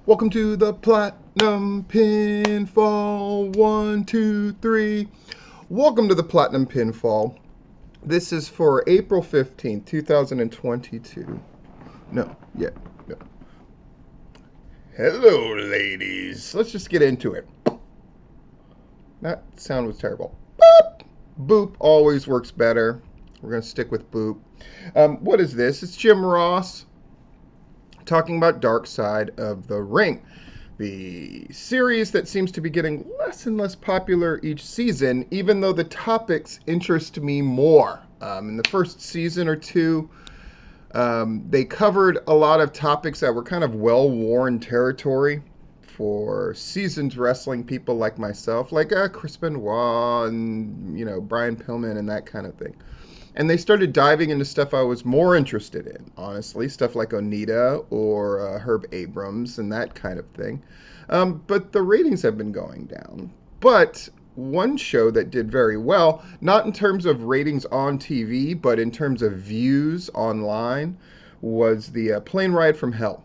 Welcome to the Platinum Pinfall. 1, 2, 3. Welcome to the Platinum Pinfall. This is for April 15th, 2022. No, yeah, no. Hello, ladies. Let's just get into it. That sound was terrible. Boop! Boop always works better. We're going to stick with boop. What is this? It's Jim Ross talking about Dark Side of the Ring, the series that seems to be getting less and less popular each season, even though the topics interest me more. In the first season or two, they covered a lot of topics that were kind of well-worn territory for seasoned wrestling people like myself, like Chris Benoit and Brian Pillman and that kind of thing. And they started diving into stuff I was more interested in, honestly, stuff like Onita or Herb Abrams and that kind of thing. But the ratings have been going down. But one show that did very well, not in terms of ratings on TV, but in terms of views online, was the Plane Ride from Hell.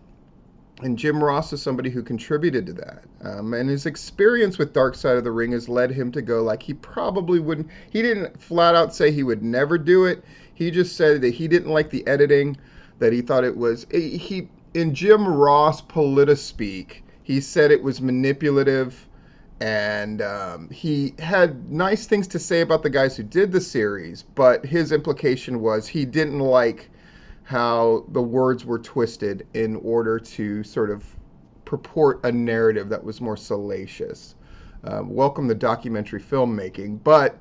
And Jim Ross is somebody who contributed to that. And his experience with Dark Side of the Ring has led him to go like he probably wouldn't. He didn't flat out say he would never do it. He just said that he didn't like the editing, that he thought it was. In Jim Ross politispeak, he said it was manipulative. And he had nice things to say about the guys who did the series. But his implication was he didn't like how the words were twisted in order to sort of purport a narrative that was more salacious. Welcome to documentary filmmaking, but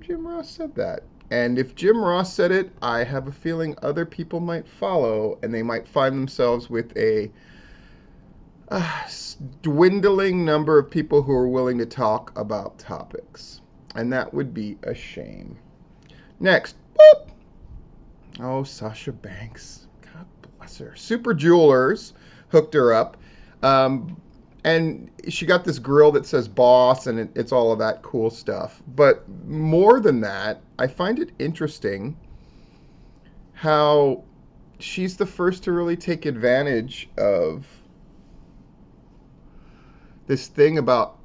Jim Ross said that. And if Jim Ross said it, I have a feeling other people might follow, and they might find themselves with a dwindling number of people who are willing to talk about topics. And that would be a shame. Next. Boop. Oh, Sasha Banks. God bless her. Super Jewelers hooked her up. And she got this grill that says boss, and it's all of that cool stuff. But more than that, I find it interesting how she's the first to really take advantage of this thing about,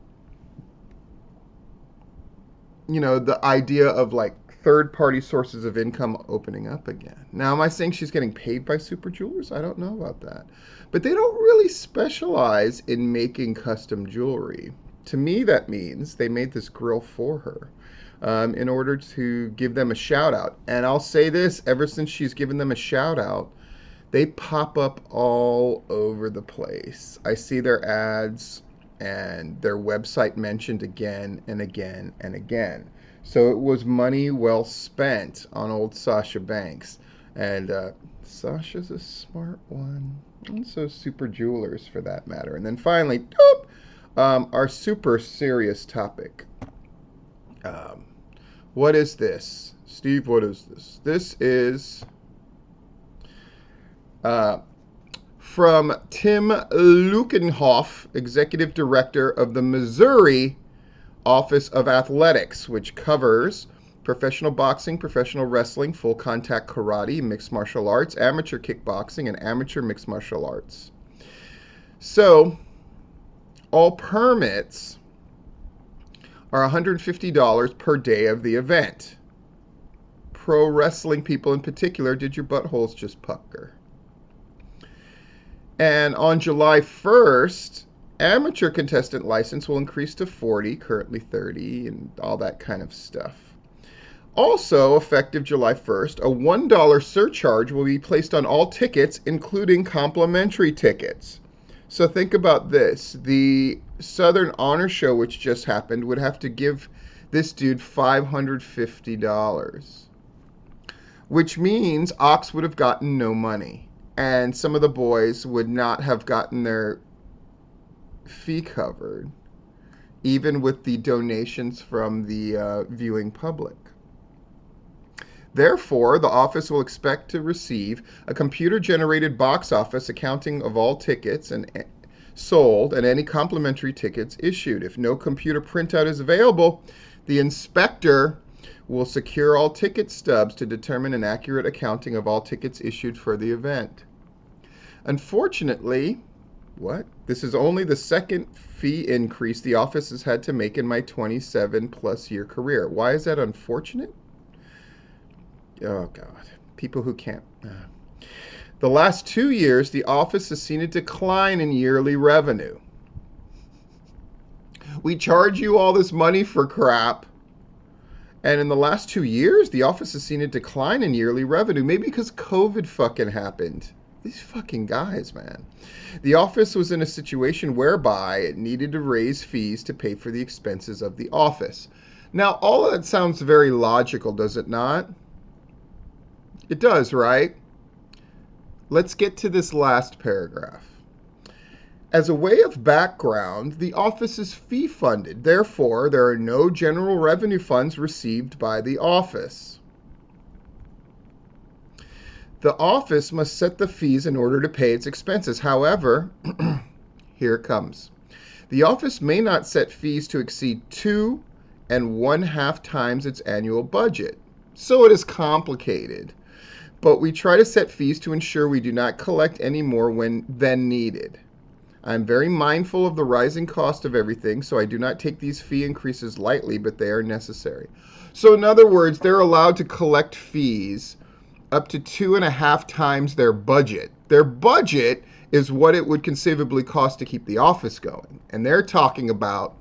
the idea of like third-party sources of income opening up again. Now, am I saying she's getting paid by Super Jewelers? I don't know about that. But they don't really specialize in making custom jewelry. To me, that means they made this grill for her in order to give them a shout-out. And I'll say this, ever since she's given them a shout-out, they pop up all over the place. I see their ads and their website mentioned again and again and again. So it was money well spent on old Sasha Banks. And Sasha's a smart one. And so Super Jewelers, for that matter. And then finally, doop, our super serious topic. What is this? Steve, what is this? This is from Tim Lukenhoff, Executive Director of the Missouri Office of Athletics, which covers professional boxing, professional wrestling, full contact karate, mixed martial arts, amateur kickboxing, and amateur mixed martial arts. So, all permits are $150 per day of the event. Pro wrestling people in particular, did your buttholes just pucker? And on July 1st, amateur contestant license will increase to 40, currently 30, and all that kind of stuff. Also, effective July 1st, a $1 surcharge will be placed on all tickets, including complimentary tickets. So think about this. The Southern Honor Show, which just happened, would have to give this dude $550, which means Ox would have gotten no money. And some of the boys would not have gotten their fee covered, even with the donations from the viewing public. Therefore, the office will expect to receive a computer-generated box office accounting of all tickets and sold and any complimentary tickets issued. If no computer printout is available, the inspector will secure all ticket stubs to determine an accurate accounting of all tickets issued for the event. Unfortunately, What? This is only the second fee increase the office has had to make in my 27 plus year career. Why is that unfortunate? Oh, God. People who can't. The last 2 years, the office has seen a decline in yearly revenue. We charge you all this money for crap. And in the last 2 years, the office has seen a decline in yearly revenue. Maybe because COVID fucking happened. These fucking guys, man. The office was in a situation whereby it needed to raise fees to pay for the expenses of the office. Now, all of that sounds very logical, does it not? It does, right? Let's get to this last paragraph. As a way of background, the office is fee funded. Therefore, there are no general revenue funds received by the office. The office must set the fees in order to pay its expenses. However, here it comes. The office may not set fees to exceed 2 1/2 times its annual budget. So it is complicated. But we try to set fees to ensure we do not collect any more than needed. I'm very mindful of the rising cost of everything, so I do not take these fee increases lightly, but they are necessary. So in other words, they're allowed to collect fees up to 2 1/2 times their budget. Their budget is what it would conceivably cost to keep the office going. And they're talking about,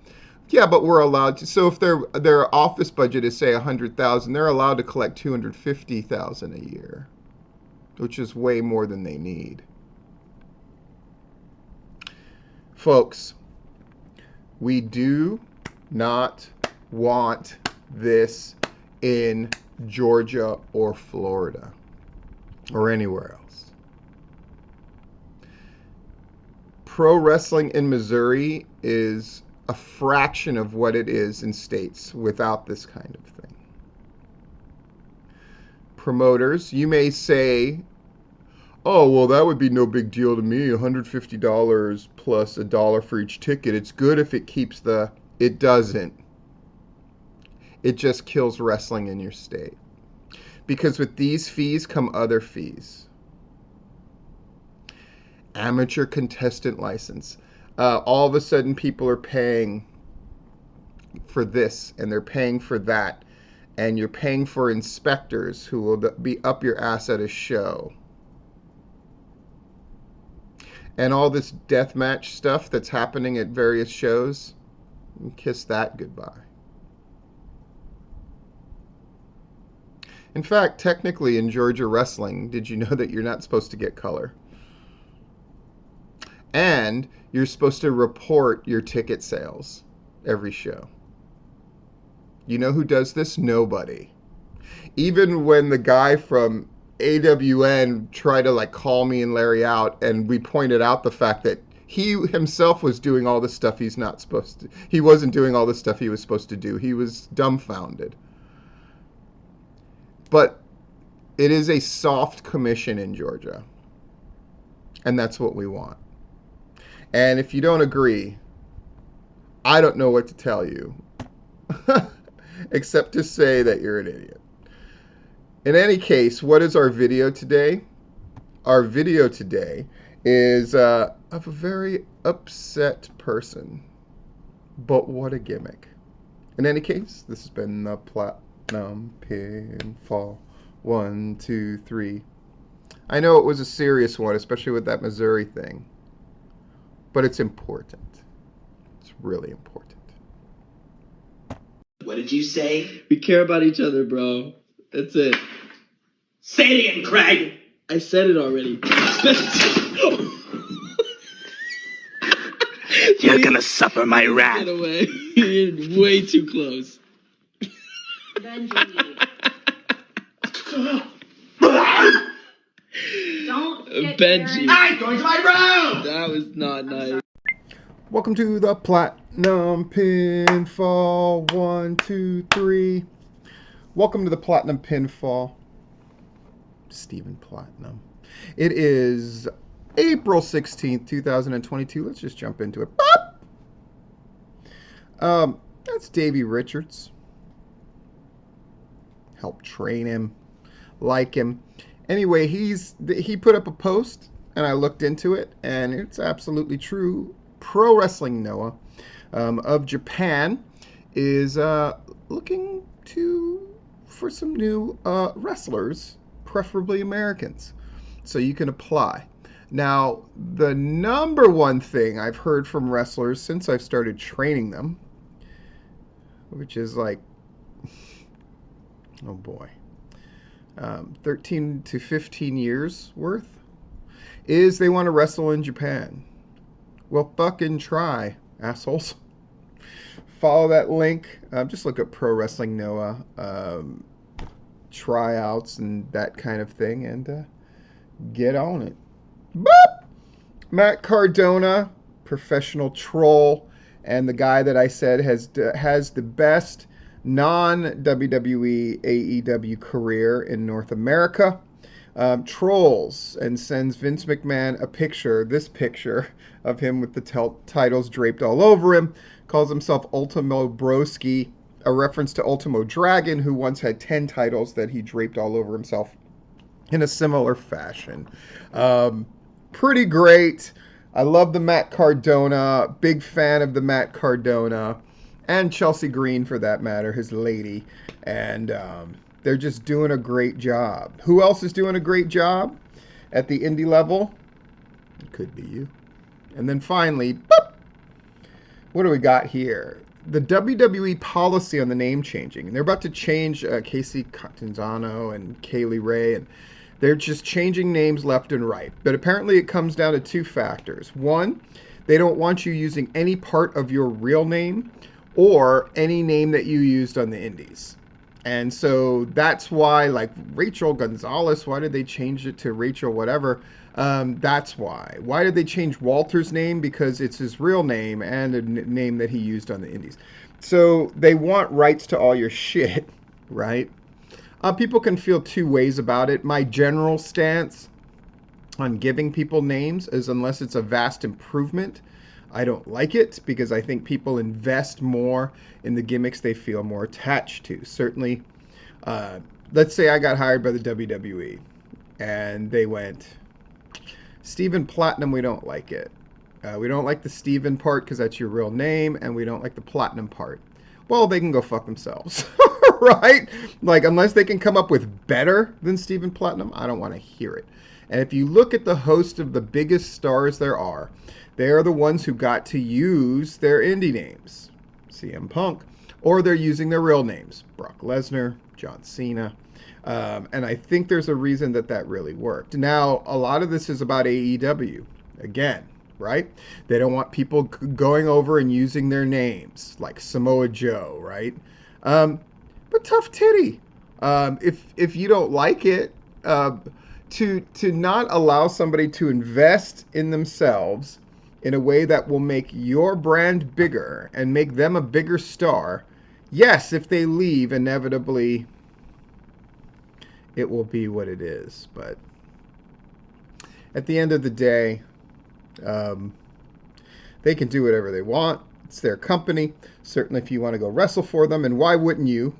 yeah, but we're allowed to. So if their office budget is, say, $100,000, they're allowed to collect $250,000 a year, which is way more than they need. Folks, we do not want this in Georgia or Florida or anywhere else. Pro wrestling in Missouri is a fraction of what it is in states without this kind of thing. Promoters, you may say, oh, well, that would be no big deal to me, $150 plus $1 for each ticket. It's good if it keeps the... It doesn't. It just kills wrestling in your state. Because with these fees come other fees. Amateur contestant license. All of a sudden people are paying for this and they're paying for that. And you're paying for inspectors who will be up your ass at a show. And all this deathmatch stuff that's happening at various shows, kiss that goodbye. In fact, technically in Georgia wrestling, did you know that you're not supposed to get color? And you're supposed to report your ticket sales every show. You know who does this? Nobody. Even when the guy from AWN tried to call me and Larry out, and we pointed out the fact that he himself was doing all the stuff he's not supposed to. He wasn't doing all the stuff he was supposed to do. He was dumbfounded. But it is a soft commission in Georgia. And that's what we want. And if you don't agree, I don't know what to tell you. Except to say that you're an idiot. In any case, what is our video today? Our video today is of a very upset person. But what a gimmick. In any case, this has been the Platinum Pinfall 1, 2, 3. I know it was a serious one, especially with that Missouri thing. But it's important. It's really important. What did you say? We care about each other, bro. That's it. Say it again, Craig! I said it already. You're gonna suffer my wrath. Get away. You're way too close. Benji. Don't get Benji. I'm going to my room! That was not nice. Welcome to the Platinum Pinfall 1, 2, 3. Welcome to the Platinum Pinfall. Stephen Platinum. It is April 16th, 2022. Let's just jump into it. That's Davey Richards. Help train him, like him. Anyway, he put up a post and I looked into it, and it's absolutely true. Pro Wrestling Noah of Japan is looking for some new wrestlers, preferably Americans, so you can apply. Now, the number one thing I've heard from wrestlers since I've started training them, which is like, oh boy, 13 to 15 years worth, is they want to wrestle in Japan. Well, fucking try, assholes. Follow that link. Just look up Pro Wrestling Noah, tryouts and that kind of thing, and get on it. Boop! Matt Cardona, professional troll, and the guy that I said has the best non-WWE AEW career in North America, trolls and sends Vince McMahon a picture, this picture of him with the titles draped all over him, calls himself Ultimo Broski, a reference to Ultimo Dragon, who once had 10 titles that he draped all over himself in a similar fashion. Pretty great. I love the Matt Cardona. Big fan of the Matt Cardona. And Chelsea Green, for that matter, his lady. And they're just doing a great job. Who else is doing a great job at the indie level? It could be you. And then finally, boop, what do we got here? The WWE policy on the name changing. They're about to change Casey Catanzano and Kaylee Ray, and they're just changing names left and right. But apparently it comes down to two factors. One, they don't want you using any part of your real name or any name that you used on the indies. And so that's why, like Rachel Gonzalez, why did they change it to Rachel whatever? That's why. Why did they change Walter's name? Because it's his real name and a name that he used on the indies. So they want rights to all your shit, right? People can feel two ways about it. My general stance on giving people names is, unless it's a vast improvement, I don't like it, because I think people invest more in the gimmicks they feel more attached to. Certainly, let's say I got hired by the WWE and they went, Stephen Platinum, we don't like it. We don't like the Stephen part because that's your real name, and we don't like the Platinum part. Well, they can go fuck themselves, right? Like, unless they can come up with better than Stephen Platinum, I don't want to hear it. And if you look at the host of the biggest stars there are, they are the ones who got to use their indie names, CM Punk, or they're using their real names, Brock Lesnar, John Cena. And I think there's a reason that really worked. Now, a lot of this is about AEW, again, right? They don't want people going over and using their names, like Samoa Joe, right? But tough titty. If you don't like it, to not allow somebody to invest in themselves in a way that will make your brand bigger and make them a bigger star, yes, if they leave, inevitably it will be what it is. But at the end of the day, they can do whatever they want. It's their company. Certainly if you want to go wrestle for them, and why wouldn't you,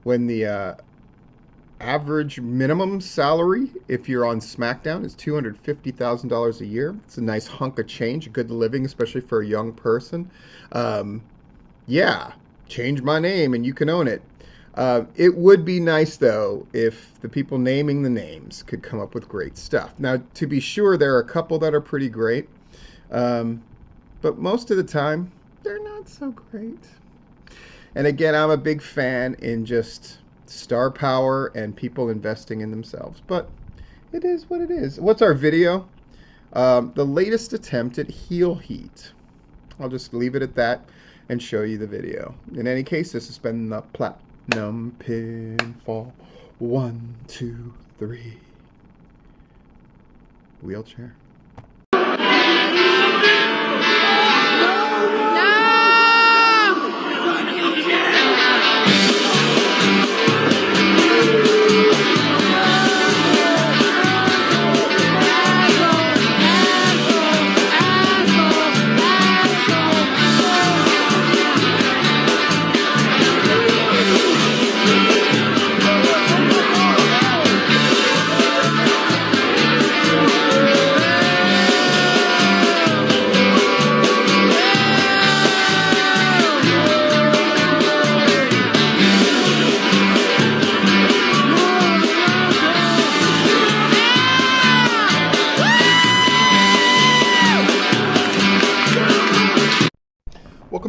when the average minimum salary, if you're on SmackDown, is $250,000 a year. It's a nice hunk of change, good living, especially for a young person. Yeah, change my name and you can own it. It would be nice, though, if the people naming the names could come up with great stuff. Now, to be sure, there are a couple that are pretty great, but most of the time, they're not so great. And again, I'm a big fan in just star power and people investing in themselves. But it is what it is. What's our video? The latest attempt at heel heat. I'll just leave it at that and show you the video. In any case, this has been the Platinum Pinfall 1, 2, 3 wheelchair.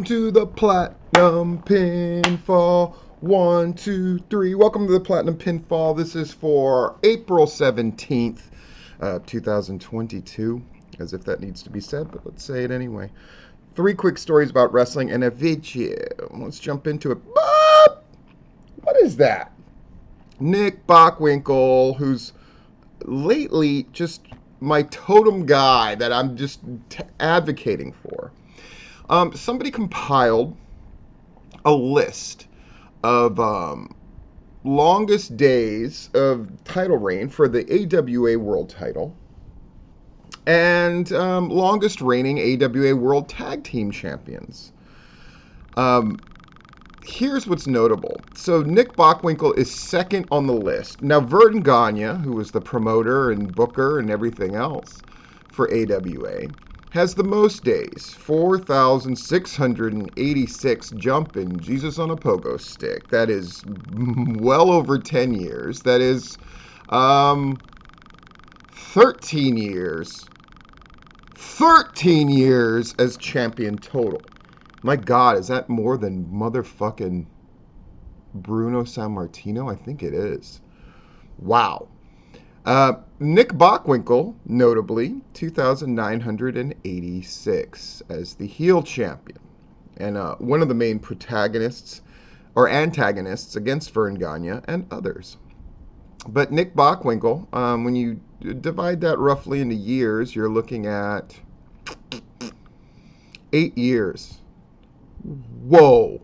to the Platinum Pinfall. 1, 2, 3. Welcome to the Platinum Pinfall. This is for April 17th, 2022. As if that needs to be said, but let's say it anyway. 3 quick stories about wrestling and a video. Let's jump into it. What is that? Nick Bockwinkel, who's lately just my totem guy that I'm just advocating for. Somebody compiled a list of longest days of title reign for the AWA World title and longest reigning AWA World Tag Team Champions. Here's what's notable. So Nick Bockwinkel is second on the list. Now Verne Gagne, who was the promoter and booker and everything else for AWA, has the most days, 4,686 jumping Jesus on a pogo stick. That is well over 10 years. That is 13 years. 13 years as champion total. My God, is that more than motherfucking Bruno Sammartino? I think it is. Wow. Nick Bockwinkel, notably, 2,986 as the heel champion. And one of the main protagonists, or antagonists, against Verne Gagne and others. But Nick Bockwinkel, when you divide that roughly into years, you're looking at 8 years. Whoa.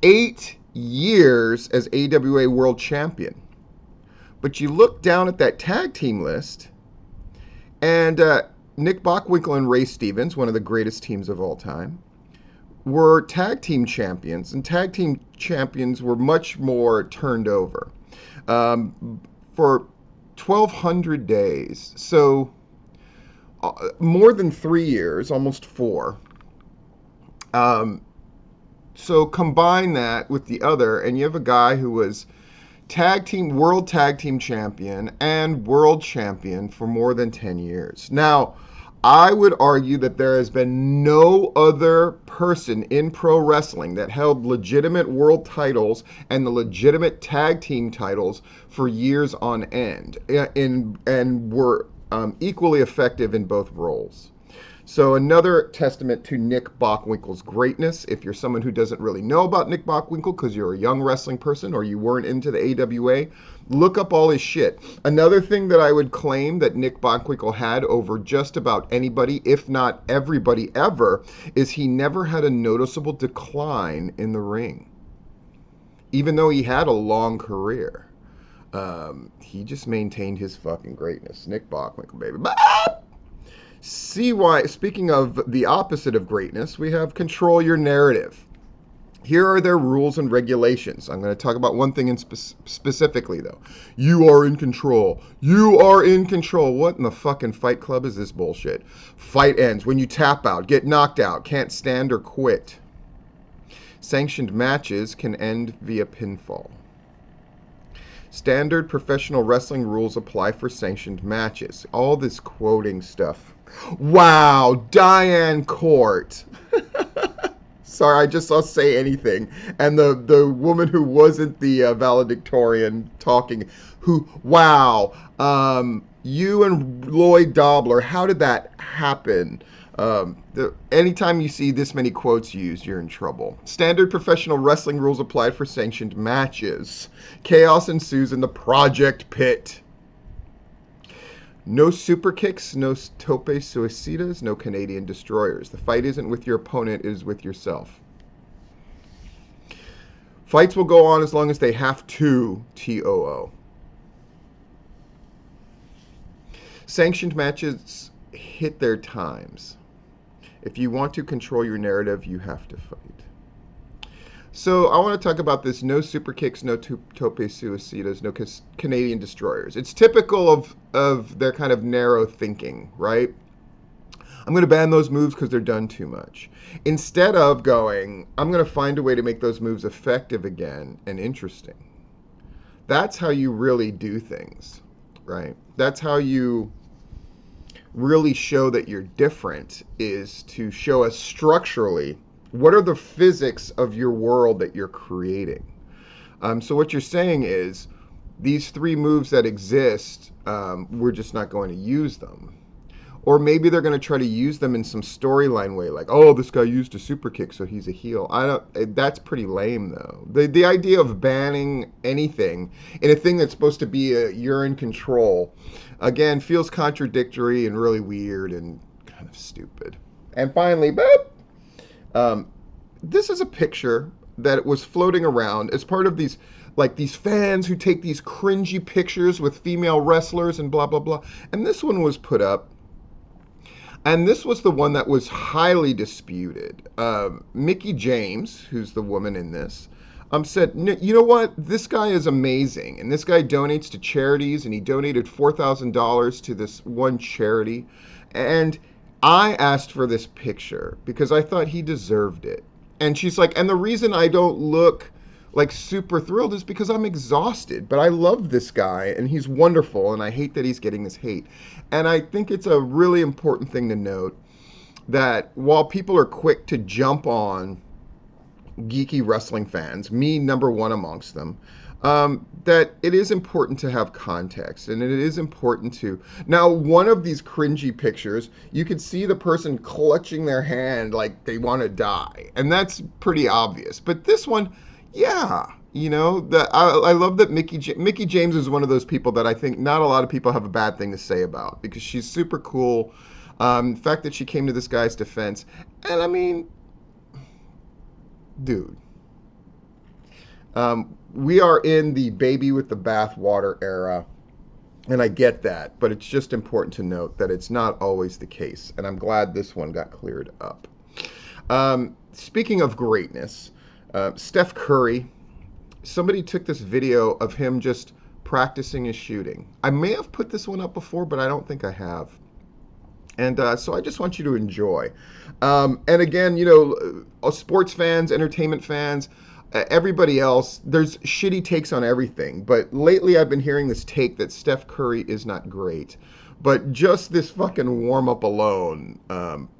8 years as AWA World Champion. But you look down at that tag team list, and Nick Bockwinkel and Ray Stevens, one of the greatest teams of all time, were tag team champions, and tag team champions were much more turned over for 1,200 days. So more than 3 years, almost 4. So combine that with the other, and you have a guy who was world tag team champion and world champion for more than 10 years. Now, I would argue that there has been no other person in pro wrestling that held legitimate world titles and the legitimate tag team titles for years on end, and were equally effective in both roles. So another testament to Nick Bockwinkel's greatness. If you're someone who doesn't really know about Nick Bockwinkel because you're a young wrestling person or you weren't into the AWA, look up all his shit. Another thing that I would claim that Nick Bockwinkel had over just about anybody, if not everybody ever, is he never had a noticeable decline in the ring. Even though he had a long career. He just maintained his fucking greatness. Nick Bockwinkel, baby. See why, speaking of the opposite of greatness, we have control your narrative. Here are their rules and regulations. I'm going to talk about one thing specifically, though. You are in control. You are in control. What in the fucking Fight Club is this bullshit? Fight ends when you tap out, get knocked out, can't stand or quit. Sanctioned matches can end via pinfall. Standard professional wrestling rules apply for sanctioned matches. All this quoting stuff. Wow, Diane Court. Sorry, I just saw Say Anything. And the woman who wasn't the valedictorian talking, wow, you and Lloyd Dobler, how did that happen? Anytime you see this many quotes used, you're in trouble. Standard professional wrestling rules applied for sanctioned matches. Chaos ensues in the Project Pit. No super kicks, no tope suicidas, no Canadian destroyers. The fight isn't with your opponent, it is with yourself. Fights will go on as long as they have to, TOO. Sanctioned matches hit their times. If you want to control your narrative, you have to fight. So I want to talk about this no super kicks, no tope suicidas, no Canadian destroyers. It's typical of their kind of narrow thinking, right? I'm going to ban those moves because they're done too much. Instead of going, I'm going to find a way to make those moves effective again and interesting. That's how you really do things, right? That's how you really show that you're different, is to show us structurally What are the physics of your world that you're creating? So what you're saying is these three moves that exist, we're just not going to use them. Or maybe they're going to try to use them in some storyline way, like, oh, this guy used a super kick, so he's a heel. I don't. That's pretty lame, though. The idea of banning anything in a thing that's supposed to be you're in control, again, feels contradictory and really weird and kind of stupid. And finally, boop, this is a picture that was floating around as part of these like these fans who take these cringy pictures with female wrestlers and blah blah blah. And this one was put up, and this was the one that was highly disputed. Mickie James, who's the woman in this, said, you know what? This guy is amazing. And this guy donates to charities, and he donated $4,000 to this one charity. And I asked for this picture because I thought he deserved it. And she's like, and the reason I don't look like super thrilled is because I'm exhausted, but I love this guy and he's wonderful and I hate that he's getting this hate. And I think it's a really important thing to note that while people are quick to jump on geeky wrestling fans, me number one amongst them, that it is important to have context, and it is important to... Now, one of these cringy pictures, you could see the person clutching their hand like they want to die, and that's pretty obvious. But this one, yeah, you know, I love that Mickie James is one of those people that I think not a lot of people have a bad thing to say about, because she's super cool. The fact that she came to this guy's defense, and I mean, dude. We are in the baby with the bathwater era, and I get that, but it's just important to note that it's not always the case, and I'm glad this one got cleared up. Speaking of greatness, Steph Curry, somebody took this video of him just practicing his shooting. I may have put this one up before, but I don't think I have. And so I just want you to enjoy. And again, you know, sports fans, entertainment fans, everybody else, there's shitty takes on everything. But lately I've been hearing this take that Steph Curry is not great. But just this fucking warm-up alone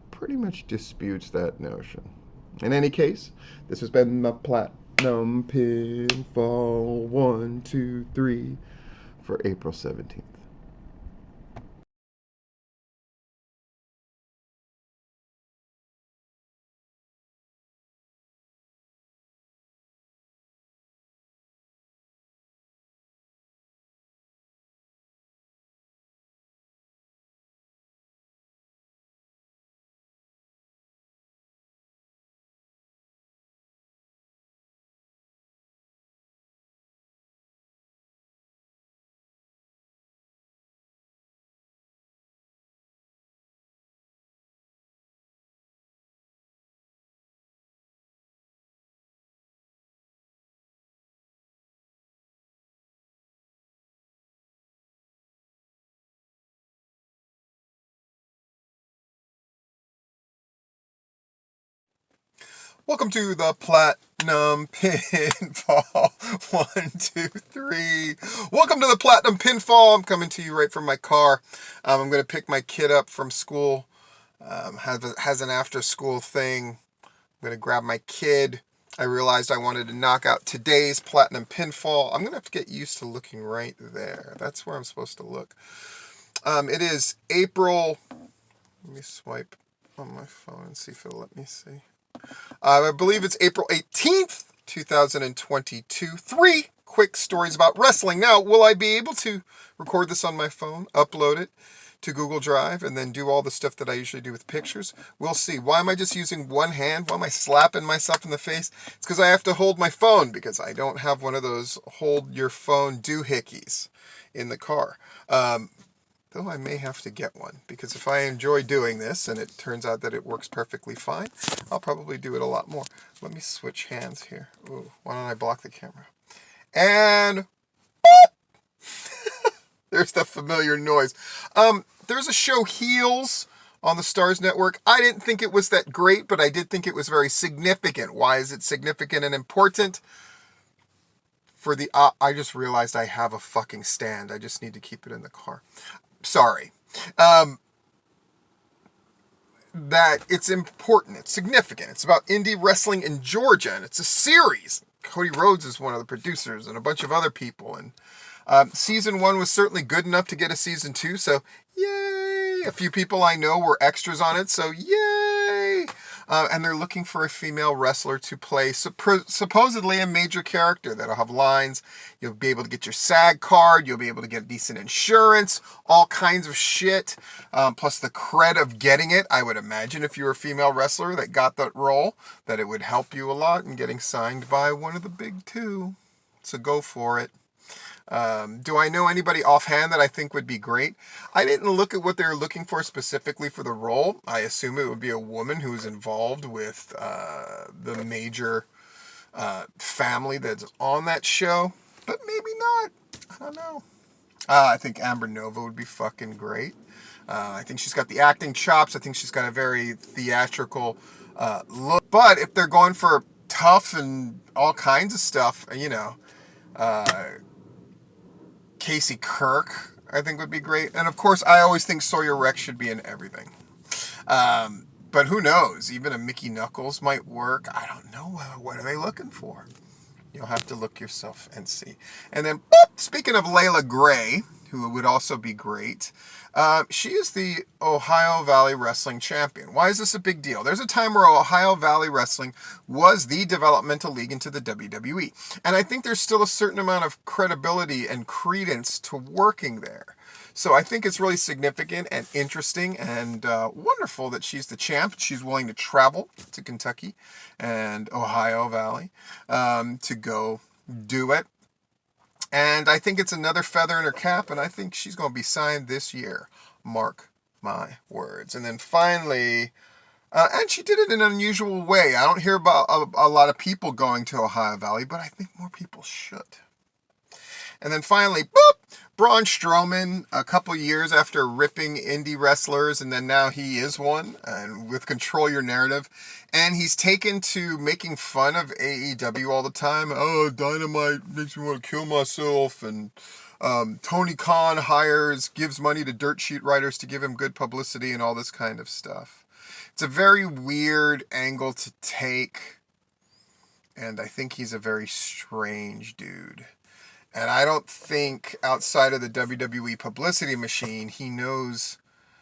pretty much disputes that notion. In any case, this has been my Platinum Pinfall 1, 2, 3 for April 17th. Welcome to the Platinum Pinfall 1, 2, 3. Welcome to the Platinum Pinfall. I'm coming to you right from my car. I'm going to pick my kid up from school. Has an after school thing. I'm going to grab my kid. I realized I wanted to knock out today's Platinum Pinfall. I'm going to have to get used to looking right there. That's where I'm supposed to look. It is April. Let me swipe on my phone and see if it'll let me see. I believe it's April 18th, 2022. 3 quick stories about wrestling. Now, will I be able to record this on my phone, upload it to Google Drive, and then do all the stuff that I usually do with pictures? We'll see. Why am I just using one hand? Why am I slapping myself in the face? It's because I have to hold my phone, because I don't have one of those hold your phone doohickeys in the car. Though I may have to get one, because if I enjoy doing this and it turns out that it works perfectly fine, I'll probably do it a lot more. Let me switch hands here. Ooh, why don't I block the camera? And there's the familiar noise. There's a show, Heels, on the Stars Network. I didn't think it was that great, but I did think it was very significant. Why is it significant and important? For the I just realized I have a fucking stand. I just need to keep it in the car. Sorry. that it's important, it's significant. It's about indie wrestling in Georgia, and it's a series. Cody Rhodes is one of the producers, and a bunch of other people. And season 1 was certainly good enough to get a season 2, so yay! A few people I know were extras on it, so yay! And they're looking for a female wrestler to play supposedly a major character that'll have lines. You'll be able to get your SAG card. You'll be able to get decent insurance, all kinds of shit. Plus the cred of getting it. I would imagine if you were a female wrestler that got that role, that it would help you a lot in getting signed by one of the big two. So go for it. Do I know anybody offhand that I think would be great? I didn't look at what they were looking for specifically for the role. I assume it would be a woman who's involved with the major family that's on that show, but maybe not. I don't know. I think Amber Nova would be fucking great. I think she's got the acting chops. I think she's got a very theatrical look. But if they're going for tough and all kinds of stuff, you know, Casey Kirk, I think, would be great. And of course, I always think Sawyer Rex should be in everything. But who knows? Even a Mickey Knuckles might work. I don't know. What are they looking for? You'll have to look yourself and see. And then, boop, speaking of Layla Gray, who would also be great, she is the Ohio Valley Wrestling Champion. Why is this a big deal? There's a time where Ohio Valley Wrestling was the developmental league into the WWE. And I think there's still a certain amount of credibility and credence to working there. So I think it's really significant and interesting and wonderful that she's the champ. She's willing to travel to Kentucky and Ohio Valley to go do it. And I think it's another feather in her cap, and I think she's going to be signed this year. Mark my words. And then finally, and she did it in an unusual way. I don't hear about a lot of people going to Ohio Valley, but I think more people should. And then finally, boop, Braun Strowman, a couple years after ripping indie wrestlers, and then now he is one, and with Control Your Narrative. And he's taken to making fun of AEW all the time. Oh, Dynamite makes me want to kill myself. And Tony Khan gives money to dirt sheet writers to give him good publicity and all this kind of stuff. It's a very weird angle to take. And I think he's a very strange dude. And I don't think outside of the WWE publicity machine, he knows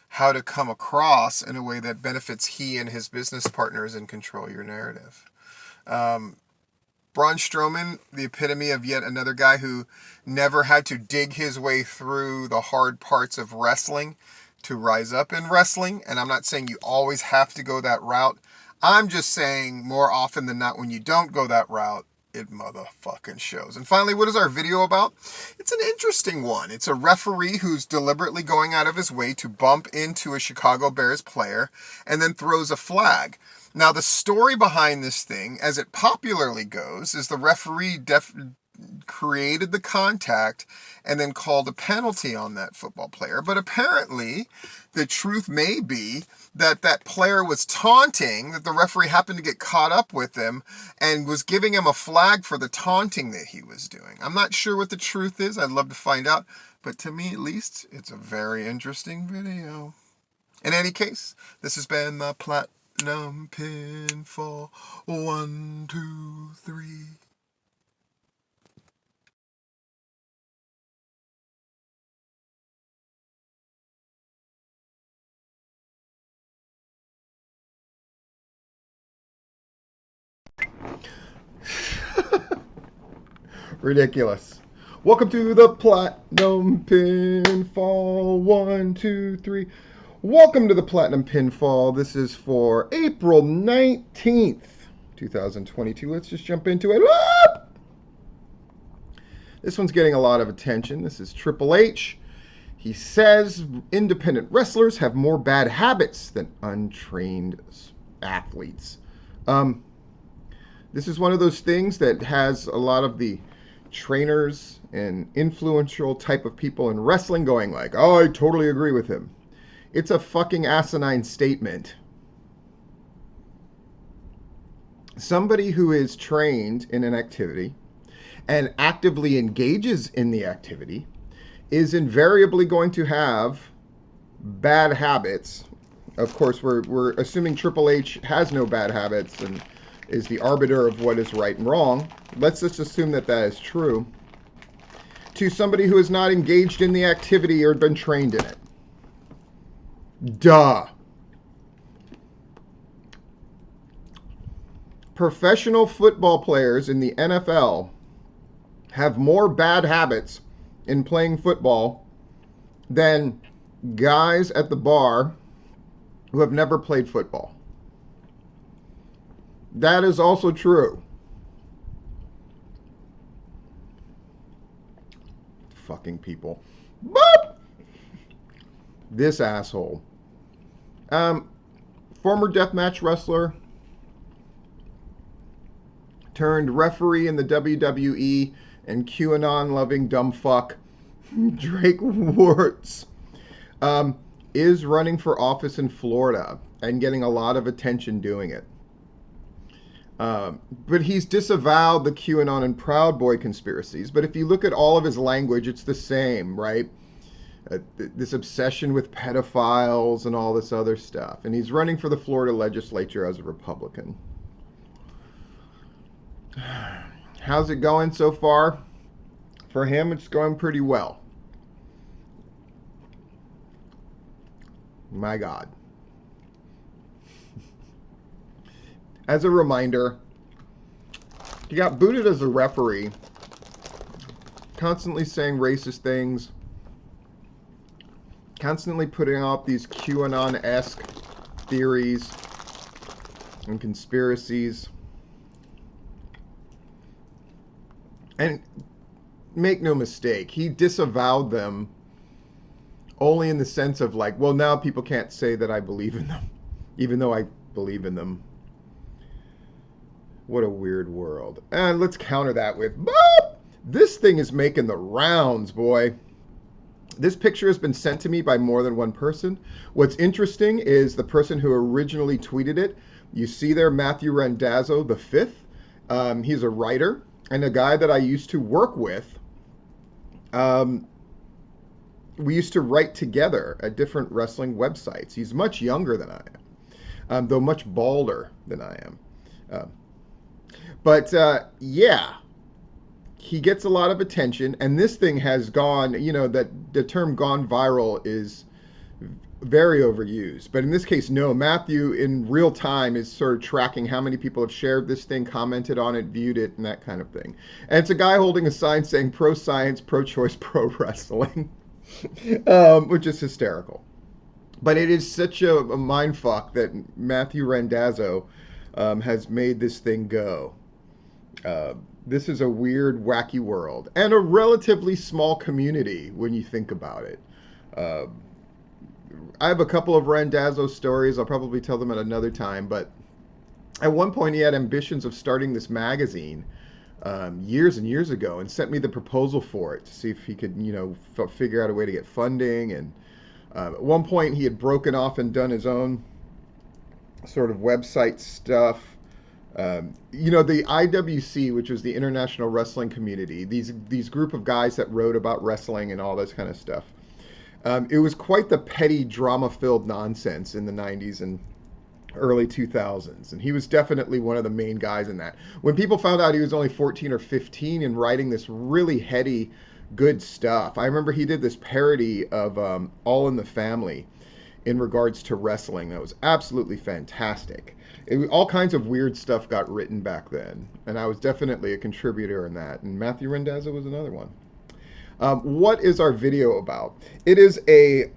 how to come across in a way that benefits he and his business partners and Control Your Narrative. Braun Strowman, the epitome of yet another guy who never had to dig his way through the hard parts of wrestling to rise up in wrestling. And I'm not saying you always have to go that route. I'm just saying more often than not, when you don't go that route, it motherfucking shows. And finally, what is our video about? It's an interesting one. It's a referee who's deliberately going out of his way to bump into a Chicago Bears player and then throws a flag. Now, the story behind this thing, as it popularly goes, is the referee created the contact and then called a penalty on that football player. But apparently, the truth may be that that player was taunting, that the referee happened to get caught up with him and was giving him a flag for the taunting that he was doing. I'm not sure what the truth is. I'd love to find out. But to me, at least, it's a very interesting video. In any case, this has been the Platinum Pinfall 1, 2, 3. Ridiculous. Welcome to the Platinum Pinfall 1, 2, 3. Welcome to the Platinum Pinfall. This is for April 19th, 2022. Let's just jump into it. This one's getting a lot of attention. This is Triple H. He says independent wrestlers have more bad habits than untrained athletes. This is one of those things that has a lot of the trainers and influential type of people in wrestling going like, oh, I totally agree with him. It's a fucking asinine statement. Somebody who is trained in an activity and actively engages in the activity is invariably going to have bad habits of course, we're assuming Triple H has no bad habits and is the arbiter of what is right and wrong. Let's just assume that that is true. To somebody who has not engaged in the activity or been trained in it. Duh. Professional football players in the NFL have more bad habits in playing football than guys at the bar who have never played football. That is also true. Fucking people. Boop! This asshole. Former deathmatch wrestler turned referee in the WWE and QAnon-loving dumb fuck Drake Wuertz is running for office in Florida and getting a lot of attention doing it. But he's disavowed the QAnon and Proud Boy conspiracies. But if you look at all of his language, it's the same, right? This obsession with pedophiles and all this other stuff. And he's running for the Florida legislature as a Republican. How's it going so far? For him, it's going pretty well. My God. As a reminder, he got booted as a referee, constantly saying racist things, constantly putting out these QAnon-esque theories and conspiracies. And make no mistake, he disavowed them only in the sense of like, well, now people can't say that I believe in them, even though I believe in them. What a weird world. And let's counter that with, boop! This thing is making the rounds, boy. This picture has been sent to me by more than one person. What's interesting is the person who originally tweeted it. You see there, Matthew Randazzo the Fifth. He's a writer and a guy that I used to work with. We used to write together at different wrestling websites. He's much younger than I am, though much balder than I am. But yeah, he gets a lot of attention, and this thing has gone, you know, that the term gone viral is very overused. But in this case, no, Matthew in real time is sort of tracking how many people have shared this thing, commented on it, viewed it, and that kind of thing. And it's a guy holding a sign saying pro-science, pro-choice, pro-wrestling, which is hysterical. But it is such a mindfuck that Matthew Randazzo has made this thing go. This is a weird, wacky world, and a relatively small community when you think about it. I have a couple of Randazzo stories. I'll probably tell them at another time, but at one point he had ambitions of starting this magazine years and years ago, and sent me the proposal for it to see if he could, you know, figure out a way to get funding. And at one point he had broken off and done his own sort of website stuff. You know, the IWC, which was the International Wrestling Community, these group of guys that wrote about wrestling and all this kind of stuff. It was quite the petty, drama-filled nonsense in the 90s and early 2000s. And he was definitely one of the main guys in that. When people found out he was only 14 or 15 and writing this really heady, good stuff, I remember he did this parody of All in the Family in regards to wrestling. That was absolutely fantastic. All kinds of weird stuff got written back then, and I was definitely a contributor in that, and Matthew Randazzo was another one. What is our video about? It is a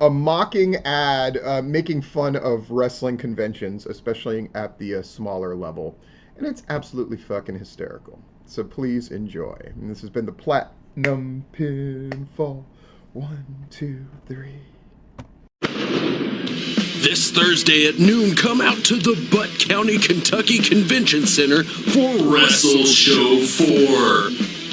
mocking ad making fun of wrestling conventions, especially at the smaller level, and it's absolutely fucking hysterical. So please enjoy. And this has been the Platinum Pinfall. 1, 2, 3. This Thursday at noon, come out to the Butt County, Kentucky Convention Center for Wrestle Show 4.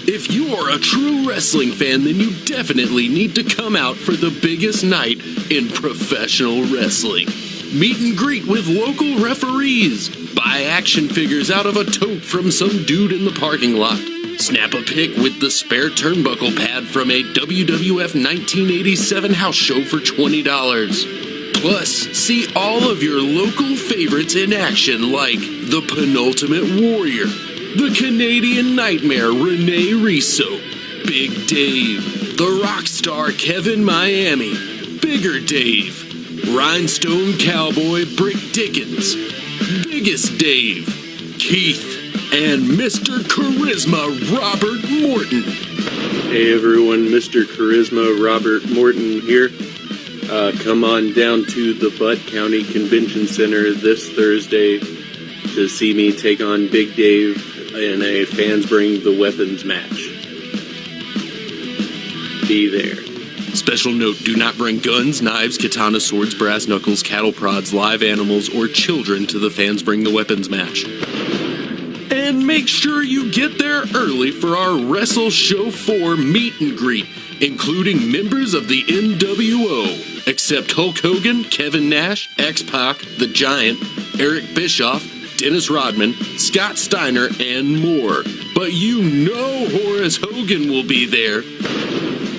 If you are a true wrestling fan, then you definitely need to come out for the biggest night in professional wrestling. Meet and greet with local referees. Buy action figures out of a tote from some dude in the parking lot. Snap a pic with the spare turnbuckle pad from a WWF 1987 house show for $20. Plus, see all of your local favorites in action like the Penultimate Warrior, the Canadian Nightmare Rene Riso, Big Dave, the Rockstar Kevin Miami, Bigger Dave, Rhinestone Cowboy Brick Dickens, Biggest Dave, Keith, and Mr. Charisma Robert Morton. Hey everyone, Mr. Charisma Robert Morton here. Come on down to the Butt County Convention Center this Thursday to see me take on Big Dave in a Fans Bring the Weapons match. Be there. Special note, do not bring guns, knives, katana, swords, brass knuckles, cattle prods, live animals, or children to the Fans Bring the Weapons match. And make sure you get there early for our Wrestle Show 4 meet and greet, including members of the NWO, except Hulk Hogan, Kevin Nash, X-Pac, The Giant, Eric Bischoff, Dennis Rodman, Scott Steiner, and more. But you know Horace Hogan will be there.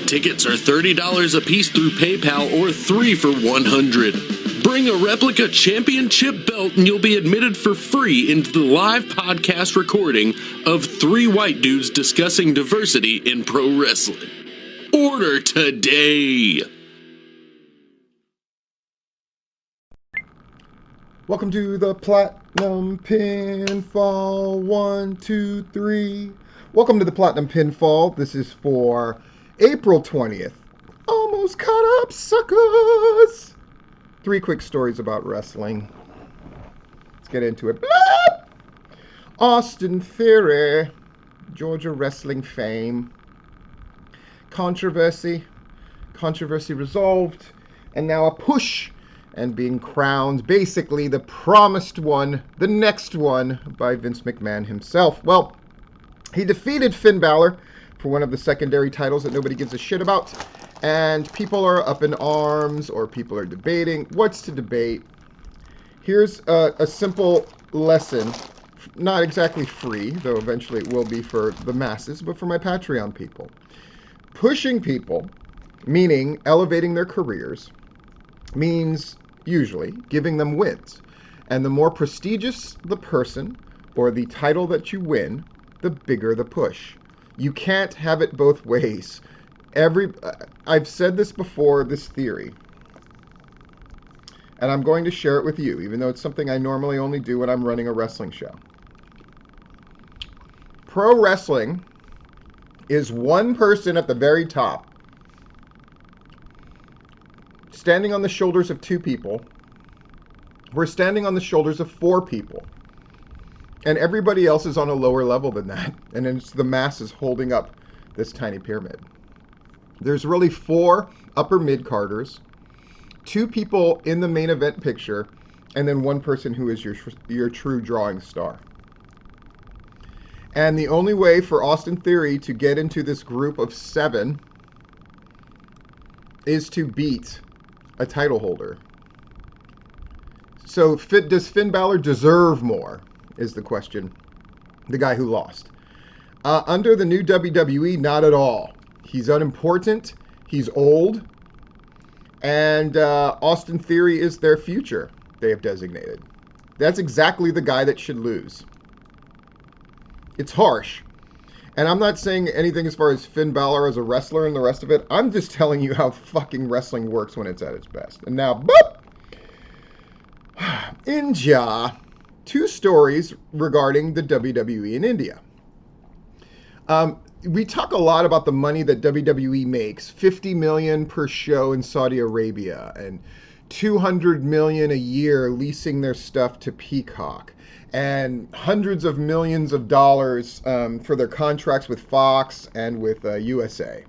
Tickets are $30 a piece through PayPal or 3 for $100. Bring a replica championship belt and you'll be admitted for free into the live podcast recording of 3 white dudes discussing diversity in pro wrestling. Order today! Welcome to the Platinum Pinfall 1, 2, 3. Welcome to the Platinum Pinfall. This is for April 20th. Almost caught up, suckers! 3 quick stories about wrestling. Let's get into it. Blah! Austin Theory, Georgia wrestling fame. Controversy resolved, and now a push and being crowned basically the promised one, the next one, by Vince McMahon himself. Well, he defeated Finn Balor for one of the secondary titles that nobody gives a shit about, and people are up in arms, or people are debating what's to debate. Here's a simple lesson, not exactly free, though eventually it will be for the masses, but for my Patreon people. Pushing people, meaning elevating their careers, means usually giving them wins. And the more prestigious the person or the title that you win, the bigger the push. You can't have it both ways. I've said this before, this theory, and I'm going to share it with you, even though it's something I normally only do when I'm running a wrestling show. Pro wrestling is one person at the very top standing on the shoulders of 2 people. We're standing on the shoulders of 4 people. And everybody else is on a lower level than that. And it's the masses holding up this tiny pyramid. There's really 4 upper mid-carders, 2 people in the main event picture, and then 1 person who is your true drawing star. And the only way for Austin Theory to get into this group of 7 is to beat a title holder. So does Finn Balor deserve more, is the question. The guy who lost. Under the new WWE, not at all. He's unimportant, he's old, and Austin Theory is their future, they have designated. That's exactly the guy that should lose. It's harsh. And I'm not saying anything as far as Finn Balor as a wrestler and the rest of it. I'm just telling you how fucking wrestling works when it's at its best. And now, boop! India. 2 stories regarding the WWE in India. We talk a lot about the money that WWE makes. $50 million per show in Saudi Arabia and $200 million a year leasing their stuff to Peacock, and hundreds of millions of dollars for their contracts with Fox and with USA.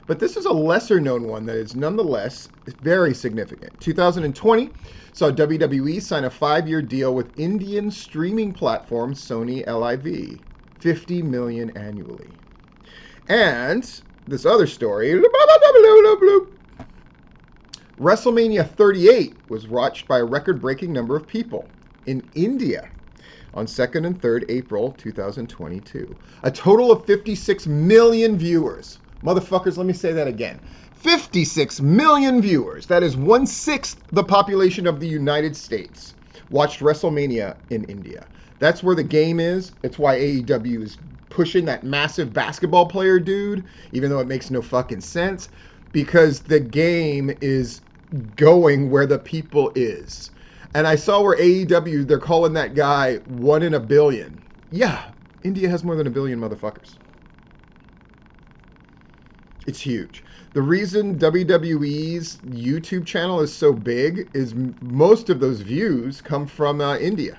But this is a lesser known one that is nonetheless very significant. 2020 saw WWE sign a 5-year deal with Indian streaming platform Sony LIV. $50 million annually. And this other story, WrestleMania 38 was watched by a record-breaking number of people in India on 2nd and 3rd April 2022. A total of 56 million viewers. Motherfuckers, let me say that again. 56 million viewers, that is 1/6 the population of the United States, watched WrestleMania in India. That's where the game is. It's why AEW is pushing that massive basketball player dude, even though it makes no fucking sense, because the game is going where the people is. And I saw where AEW, they're calling that guy 1 in a billion. Yeah, India has more than a billion motherfuckers. It's huge. The reason WWE's YouTube channel is so big is most of those views come from India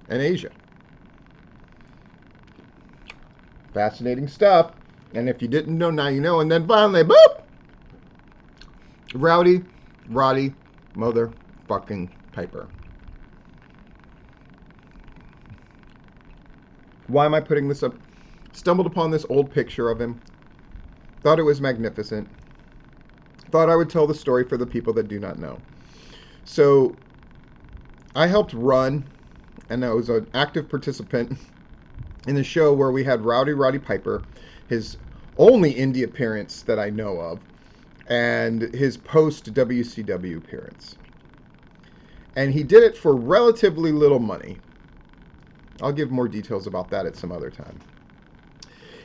and Asia. Fascinating stuff. And if you didn't know, now you know. And then finally, boop! Roddy motherfucking Piper. Why am I putting this up? Stumbled upon this old picture of him. Thought it was magnificent. Thought I would tell the story for the people that do not know. So, I helped run, and I was an active participant in a show where we had Roddy Piper, his only indie appearance that I know of, and his post-WCW appearance. And he did it for relatively little money. I'll give more details about that at some other time.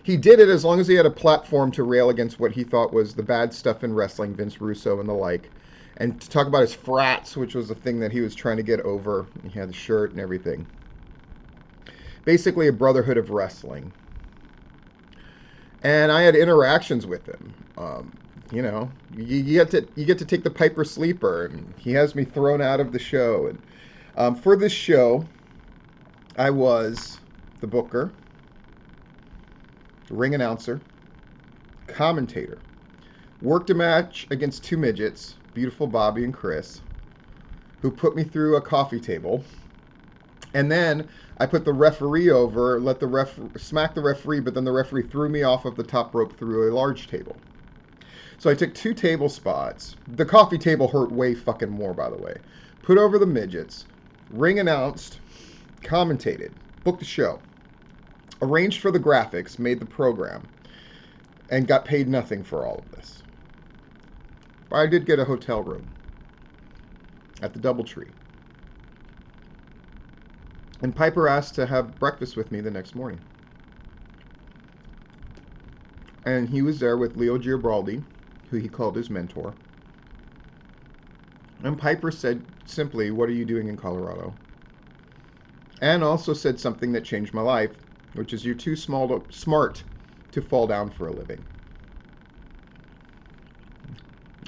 He did it as long as he had a platform to rail against what he thought was the bad stuff in wrestling, Vince Russo and the like, and to talk about his frats, which was the thing that he was trying to get over. He had the shirt and everything. Basically a brotherhood of wrestling. And I had interactions with him. You know, you get to take the Piper sleeper, and he has me thrown out of the show. And for this show, I was the booker, ring announcer, commentator. Worked a match against two midgets, beautiful Bobby and Chris, who put me through a coffee table. And then I put the referee over, let the smack the referee, but then the referee threw me off of the top rope through a large table. So I took 2 table spots. The coffee table hurt way fucking more, by the way. Put over the midgets, ring announced, commentated, booked the show, arranged for the graphics, made the program, and got paid nothing for all of this. But I did get a hotel room at the DoubleTree. And Piper asked to have breakfast with me the next morning. And he was there with Leo Girabaldi, who he called his mentor. And Piper said simply, "What are you doing in Colorado?" And also said something that changed my life, which is, "You're too smart to fall down for a living."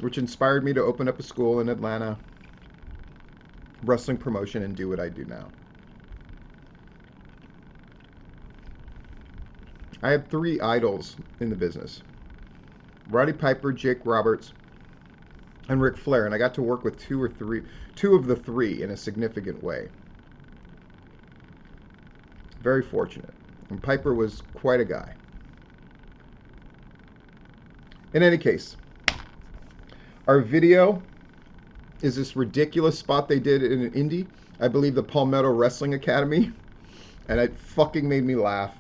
Which inspired me to open up a school in Atlanta, wrestling promotion, and do what I do now. I have 3 idols in the business: Roddy Piper, Jake Roberts, and Ric Flair, and I got to work with two of the 3 in a significant way. Very fortunate. And Piper was quite a guy. In any case, our video is this ridiculous spot they did in an indie, I believe the Palmetto Wrestling Academy, and it fucking made me laugh.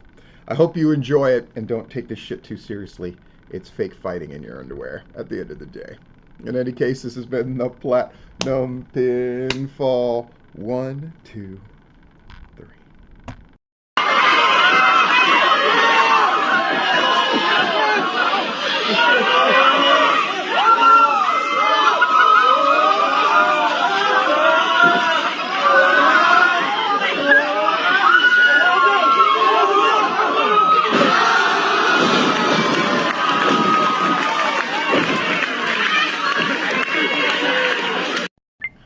I hope you enjoy it and don't take this shit too seriously. It's fake fighting in your underwear at the end of the day. In any case, this has been the Platinum Pinfall 1, 2, 3.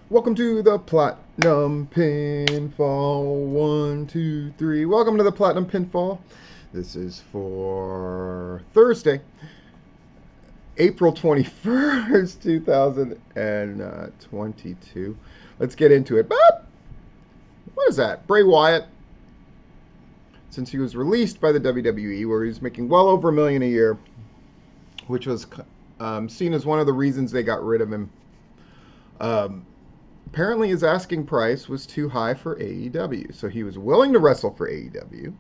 Welcome to the Platinum Pinfall 1, 2, 3. Welcome to the Platinum Pinfall. This is for Thursday, April 21st, 2022. Let's get into it. Boop! What is that? Bray Wyatt, since he was released by the WWE, where he's making well over $1 million a year, which was seen as one of the reasons they got rid of him. Apparently his asking price was too high for AEW, so he was willing to wrestle for AEW,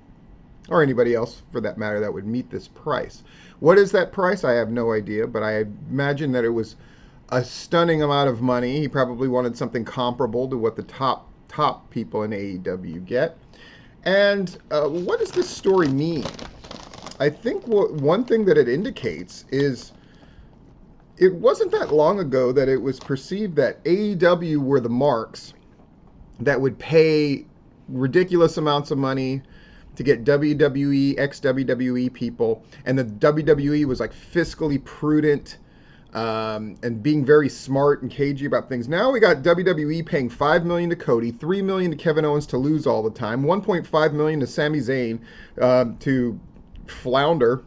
or anybody else for that matter that would meet this price. What is that price? I have no idea, but I imagine that it was a stunning amount of money. He probably wanted something comparable to what the top people in AEW get. And what does this story mean? I think one thing that it indicates is it wasn't that long ago that it was perceived that AEW were the marks that would pay ridiculous amounts of money to get WWE, ex-WWE people, and the WWE was like fiscally prudent and being very smart and cagey about things. Now we got WWE paying $5 million to Cody, $3 million to Kevin Owens to lose all the time, $1.5 million to Sami Zayn to flounder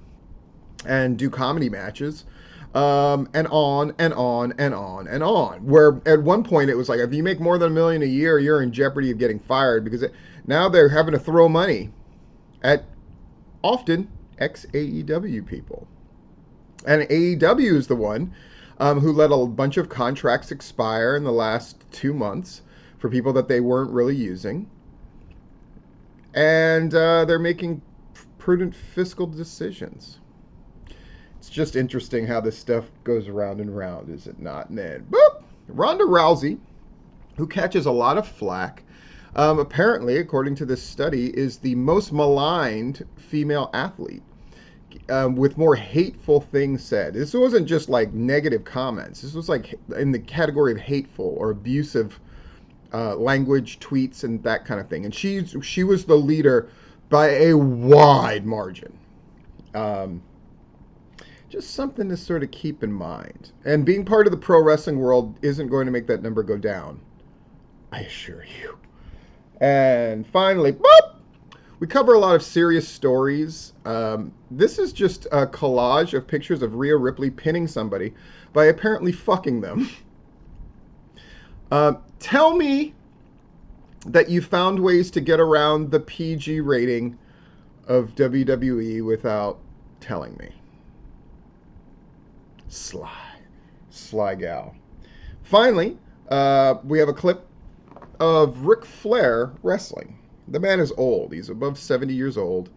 and do comedy matches, and on and on and on and on. Where at one point it was like, if you make more than $1 million a year, you're in jeopardy of getting fired, because now they're having to throw money at often ex-AEW people. And AEW is the one who let a bunch of contracts expire in the last 2 months for people that they weren't really using. And they're making prudent fiscal decisions. It's just interesting how this stuff goes round and round, is it not? And then, boop! Ronda Rousey, who catches a lot of flack, apparently, according to this study, is the most maligned female athlete, with more hateful things said. This wasn't just like negative comments. This was like in the category of hateful or abusive language, tweets, and that kind of thing. And she was the leader by a wide margin. Just something to sort of keep in mind. And being part of the pro wrestling world isn't going to make that number go down, I assure you. And finally, boop, we cover a lot of serious stories. This is just a collage of pictures of Rhea Ripley pinning somebody by apparently fucking them. Tell me that you found ways to get around the PG rating of WWE without telling me. Sly gal. Finally, we have a clip of Ric Flair wrestling. The man is old. He's above 70 years old.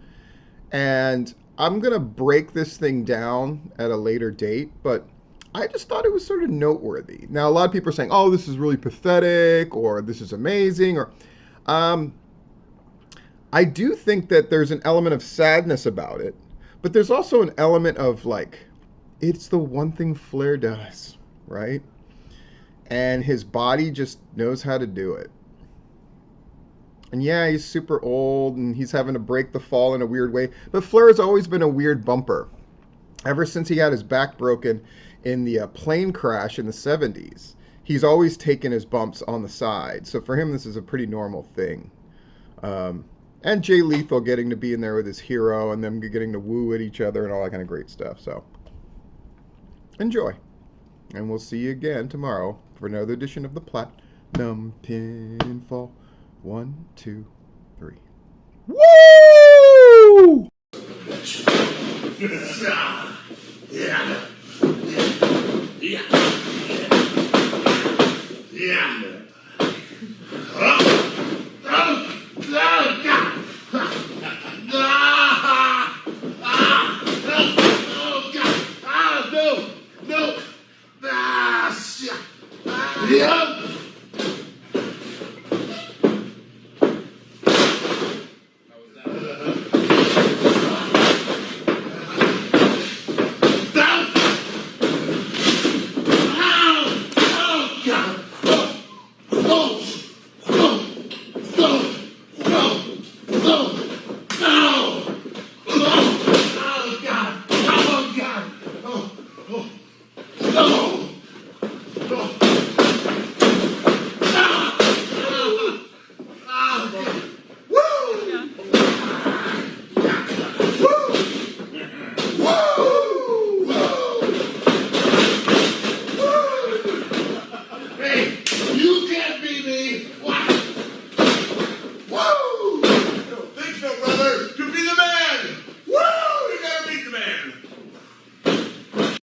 And I'm going to break this thing down at a later date, but I just thought it was sort of noteworthy. Now, a lot of people are saying, oh, this is really pathetic, or this is amazing, or I do think that there's an element of sadness about it, but there's also an element of like, it's the one thing Flair does, right? And his body just knows how to do it. And yeah, he's super old and he's having to break the fall in a weird way, but Flair has always been a weird bumper. Ever since he had his back broken in the plane crash in the 70s, he's always taken his bumps on the side. So for him, this is a pretty normal thing. And Jay Lethal getting to be in there with his hero and them getting to woo at each other and all that kind of great stuff. So enjoy. And we'll see you again tomorrow for another edition of the Platinum Pinfall. 1, 2, 3. Woo! Yeah.